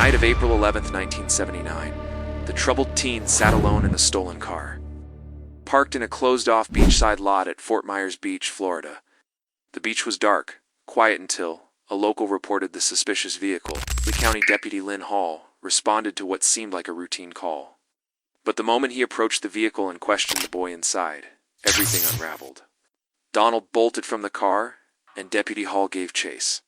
night of April 11th, 1979, the troubled teen sat alone in a stolen car. Parked in a closed-off beachside lot at Fort Myers Beach, Florida. The beach was dark, quiet until a local reported the suspicious vehicle. Lee County Deputy Lynn Hall responded to what seemed like a routine call. But the moment he approached the vehicle and questioned the boy inside, everything unraveled. Donald bolted from the car, and Deputy Hall gave chase.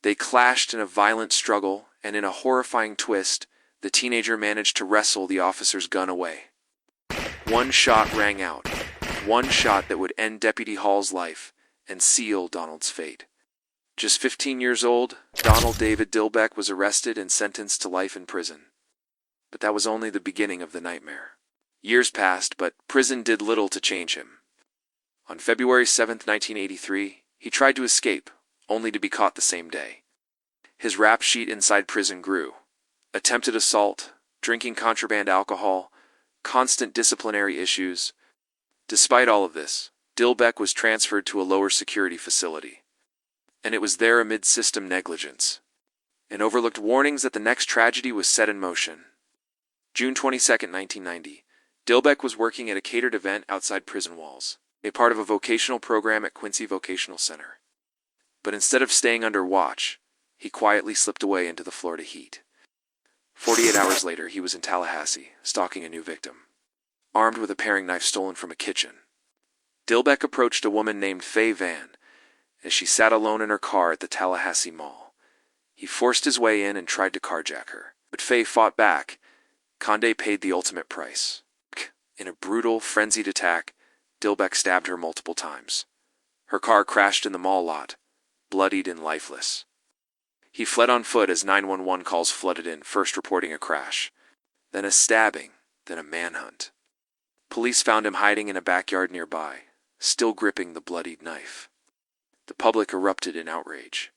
They clashed in a violent struggle, and in a horrifying twist, the teenager managed to wrestle the officer's gun away. One shot rang out, one shot that would end Deputy Hall's life and seal Donald's fate. Just 15 years old, Donald David Dilbeck was arrested and sentenced to life in prison. But that was only the beginning of the nightmare. Years passed, but prison did little to change him. On February 7, 1983, he tried to escape, only to be caught the same day. His rap sheet inside prison grew. Attempted assault, drinking contraband alcohol, constant disciplinary issues. Despite all of this, Dilbeck was transferred to a lower security facility. And it was there amid system negligence, and overlooked warnings that the next tragedy was set in motion. June 22, 1990, Dilbeck was working at a catered event outside prison walls, a part of a vocational program at Quincy Vocational Center. But instead of staying under watch, he quietly slipped away into the Florida heat. 48 hours later, he was in Tallahassee, stalking a new victim, armed with a paring knife stolen from a kitchen. Dilbeck approached a woman named Fay as she sat alone in her car at the Tallahassee Mall. He forced his way in and tried to carjack her, but Fay fought back. Condé paid the ultimate price. In a brutal, frenzied attack, Dilbeck stabbed her multiple times. Her car crashed in the mall lot, bloodied and lifeless. He fled on foot as 911 calls flooded in, first reporting a crash, then a stabbing, then a manhunt. Police found him hiding in a backyard nearby, still gripping the bloodied knife. The public erupted in outrage.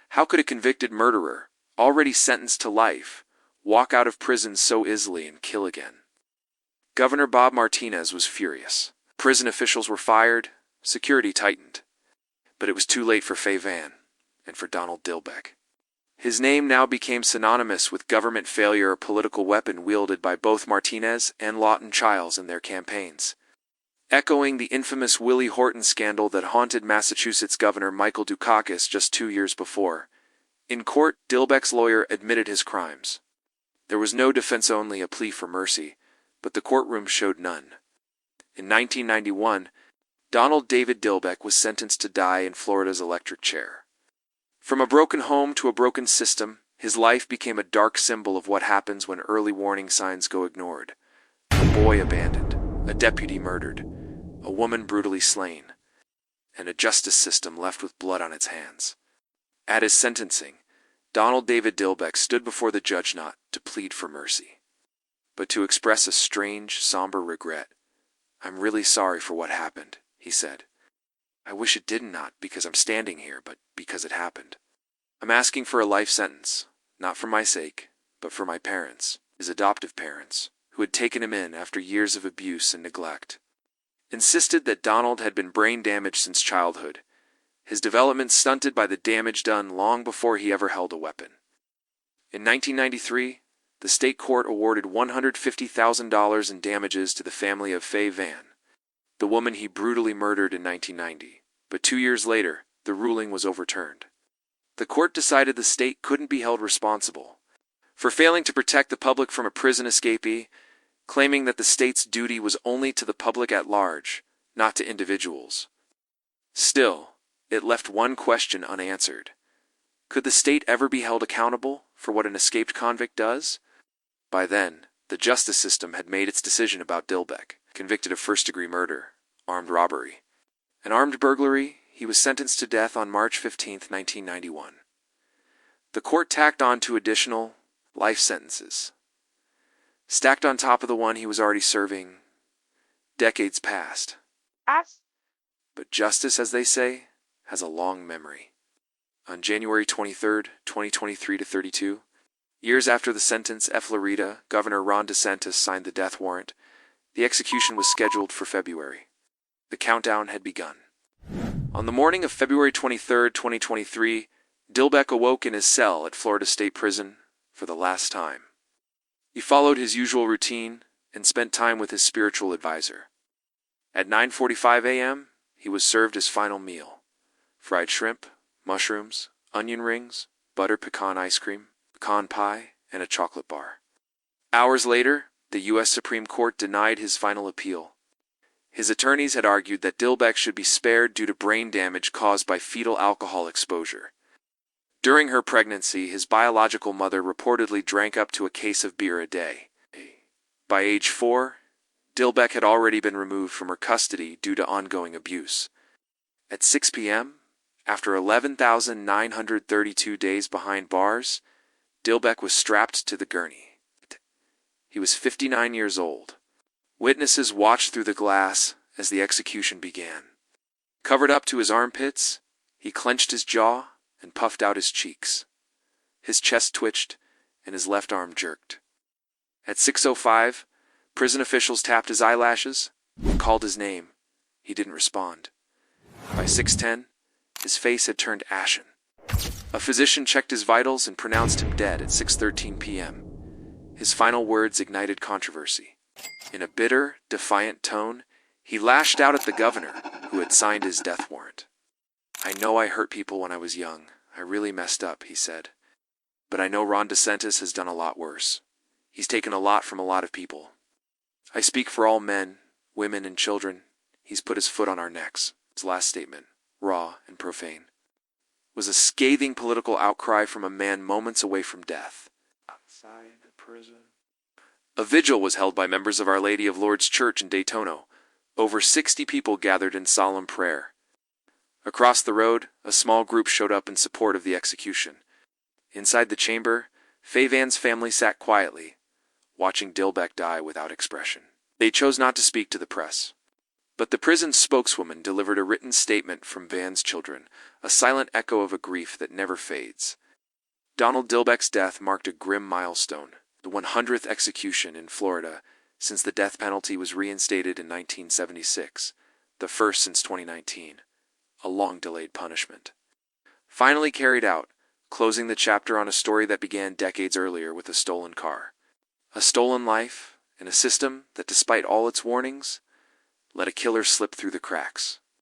How could a convicted murderer, already sentenced to life, walk out of prison so easily and kill again? Governor Bob Martinez was furious. Prison officials were fired, security tightened. But it was too late for Fay and for Donald Dilbeck. His name now became synonymous with government failure, a political weapon wielded by both Martinez and Lawton Chiles in their campaigns. Echoing the infamous Willie Horton scandal that haunted Massachusetts Governor Michael Dukakis just 2 years before. In court, Dilbeck's lawyer admitted his crimes. There was no defense, only a plea for mercy, but the courtroom showed none. In 1991, Donald David Dilbeck was sentenced to die in Florida's electric chair. From a broken home to a broken system, his life became a dark symbol of what happens when early warning signs go ignored. A boy abandoned, a deputy murdered, a woman brutally slain, and a justice system left with blood on its hands. At his sentencing, Donald David Dilbeck stood before the judge not to plead for mercy, but to express a strange, somber regret. "I'm really sorry for what happened," he said. "I wish it did not because I'm standing here, but because it happened. I'm asking for a life sentence, not for my sake, but for my parents, his adoptive parents, who had taken him in after years of abuse and neglect. Insisted that Donald had been brain damaged since childhood, his development stunted by the damage done long before he ever held a weapon. In 1993, the state court awarded $150,000 in damages to the family of Fay, the woman he brutally murdered in 1990, but 2 years later, the ruling was overturned. The court decided the state couldn't be held responsible for failing to protect the public from a prison escapee, claiming that the state's duty was only to the public at large, not to individuals. Still, it left one question unanswered. Could the state ever be held accountable for what an escaped convict does? By then, the justice system had made its decision about Dilbeck, convicted of first-degree murder, armed robbery, and armed burglary. He was sentenced to death on March 15, 1991. The court tacked on 2 additional life sentences, stacked on top of the one he was already serving. Decades passed. But justice, as they say, has a long memory. On January 23, 2023-32, years after the sentence, Florida Governor Ron DeSantis signed the death warrant. The execution was scheduled for February. The countdown had begun. On the morning of February 23, 2023, Dilbeck awoke in his cell at Florida State Prison, for the last time. He followed his usual routine and spent time with his spiritual advisor. At 9:45 a.m., he was served his final meal: fried shrimp, mushrooms, onion rings, butter pecan ice cream, pecan pie, and a chocolate bar. Hours later, the U.S. Supreme Court denied his final appeal. His attorneys had argued that Dilbeck should be spared due to brain damage caused by fetal alcohol exposure. During her pregnancy, his biological mother reportedly drank up to a case of beer a day. By age 4, Dilbeck had already been removed from her custody due to ongoing abuse. At 6 p.m., after 11,932 days behind bars, Dilbeck was strapped to the gurney. He was 59 years old. Witnesses watched through the glass as the execution began. Covered up to his armpits, he clenched his jaw and puffed out his cheeks. His chest twitched and his left arm jerked. At 6:05, prison officials tapped his eyelashes and called his name. He didn't respond. By 6:10, his face had turned ashen. A physician checked his vitals and pronounced him dead at 6:13 p.m. His final words ignited controversy. In a bitter, defiant tone, he lashed out at the governor, who had signed his death warrant. "I know I hurt people when I was young. I really messed up," he said. "But I know Ron DeSantis has done a lot worse. He's taken a lot from a lot of people. I speak for all men, women, and children. He's put his foot on our necks." His last statement, raw and profane, was a scathing political outcry from a man moments away from death. Outside the prison. A vigil was held by members of Our Lady of Lourdes Church in Daytona. Over 60 people gathered in solemn prayer. Across the road, a small group showed up in support of the execution. Inside the chamber, Fay Van's family sat quietly, watching Dilbeck die without expression. They chose not to speak to the press. But the prison spokeswoman delivered a written statement from Van's children, a silent echo of a grief that never fades. Donald Dilbeck's death marked a grim milestone, the 100th execution in Florida since the death penalty was reinstated in 1976, the first since 2019, a long-delayed punishment. Finally carried out, closing the chapter on a story that began decades earlier with a stolen car. A stolen life, and a system that, despite all its warnings, let a killer slip through the cracks.